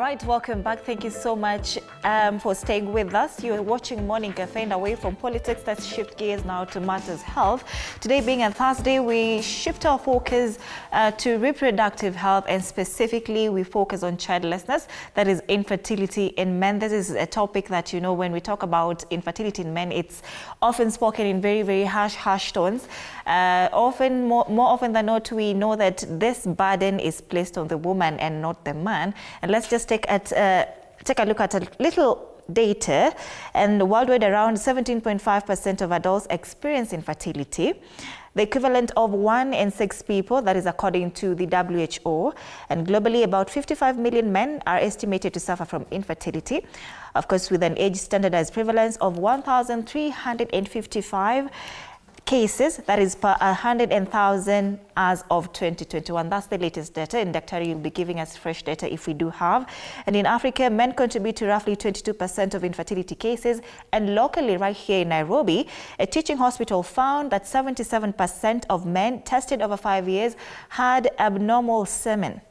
right, welcome back. Thank you so much for staying with us. You're watching Morning Cafe, and away from politics, let's shift gears now to matters health. Today being a Thursday, we shift our focus to reproductive health, and specifically we focus on childlessness, that is infertility in men. This is a topic that, you know, when we talk about infertility in men, it's often spoken in very, very harsh tones. More often than not, we know that this burden is placed on the woman and not the man. And let's just take a look at a little data. And worldwide, around 17.5% of adults experience infertility, the equivalent of 1 in 6 people, that is according to the WHO. And globally, about 55 million men are estimated to suffer from infertility, of course, with an age standardized prevalence of 1,355 cases, that is per 100,000 as of 2021. That's the latest data, and Dr. will be giving us fresh data if we do have. And in Africa, men contribute to roughly 22% of infertility cases. And locally, right here in Nairobi, a teaching hospital found that 77% of men tested over 5 years had abnormal semen.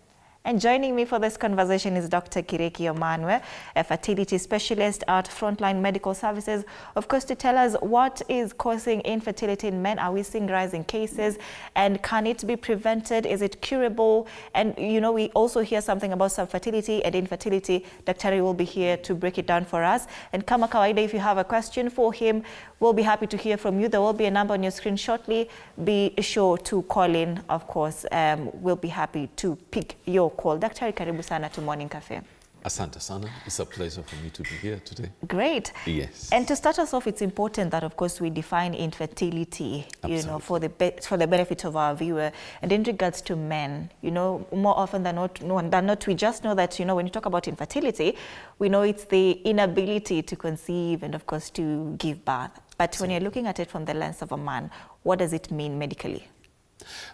And joining me for this conversation is Dr. Kireki Omanwa, a fertility specialist at Frontline Medical Services, of course, to tell us what is causing infertility in men. Are we seeing rising cases, and can it be prevented? Is it curable? And, you know, we also hear something about subfertility and infertility. Dr. will be here to break it down for us. And kama kawaida, if you have a question for him, we'll be happy to hear from you. There will be a number on your screen shortly. Be sure to call in, of course. We'll be happy to pick your call. Daktari, karibu sana to Morning Cafe. Asante sana. It's a pleasure for me to be here today. Great. Yes. And to start us off, it's important that, of course, we define infertility, Absolutely. you know, for the benefit of our viewer. And in regards to men, you know, more often than not, we just know that, you know, when you talk about infertility, we know it's the inability to conceive and, of course, to give birth. But Absolutely. When you're looking at it from the lens of a man, what does it mean medically?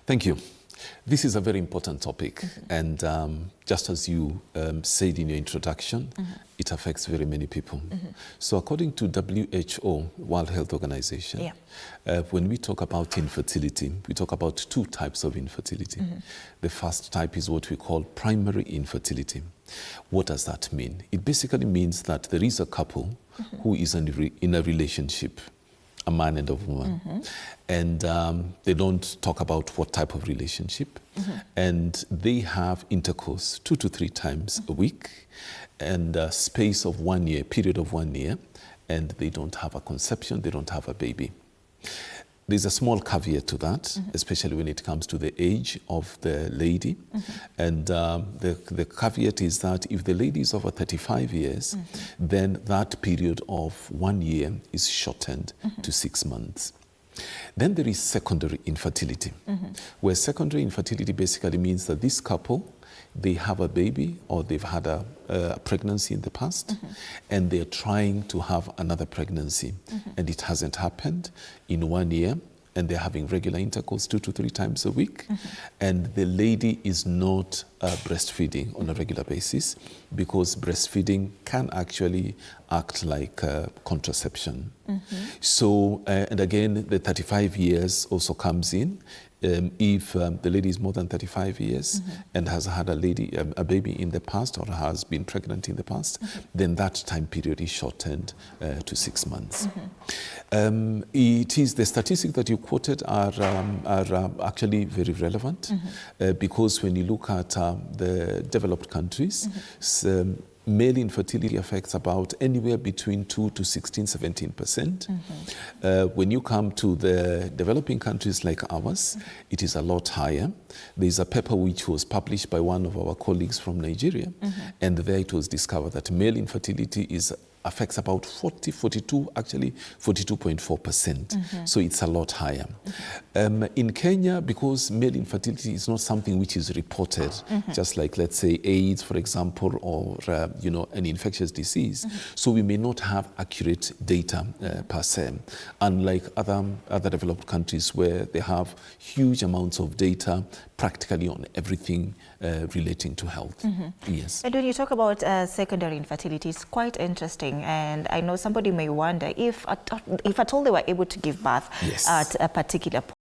Thank you. This is a very important topic, and just as you said in your introduction, it affects very many people. So according to WHO, World Health Organization, when we talk about infertility, we talk about 2 types of infertility. The first type is what we call primary infertility. What does that mean? It basically means that there is a couple who is in a relationship, a man and a woman, and they don't talk about what type of relationship, and they have intercourse 2 to 3 times a week, and a space of 1 year, period of 1 year, and they don't have a conception, they don't have a baby. There's a small caveat to that, especially when it comes to the age of the lady. And the caveat is that if the lady is over 35 years, then that period of 1 year is shortened to 6 months. Then there is secondary infertility, where secondary infertility basically means that this couple, they have a baby or they've had a pregnancy in the past, and they're trying to have another pregnancy, and it hasn't happened in 1 year, and they're having regular intercourse 2 to 3 times a week, and the lady is not breastfeeding on a regular basis, because breastfeeding can actually act like contraception. So, and again, the 35 years also comes in. If the lady is more than 35 years and has had a baby in the past, or has been pregnant in the past, then that time period is shortened to 6 months. It is the statistics that you quoted are actually very relevant, because when you look at the developed countries, male infertility affects about anywhere between 2 to 17%. When you come to the developing countries like ours, it is a lot higher. There's a paper which was published by one of our colleagues from Nigeria, and there it was discovered that male infertility affects about 42.4%. So it's a lot higher. In Kenya, because male infertility is not something which is reported, just like, let's say, AIDS, for example, or you know, an infectious disease. So we may not have accurate data per se, unlike other developed countries where they have huge amounts of data practically on everything relating to health. Yes. And when you talk about secondary infertility, it's quite interesting. And I know somebody may wonder if at all they were able to give birth at a particular point.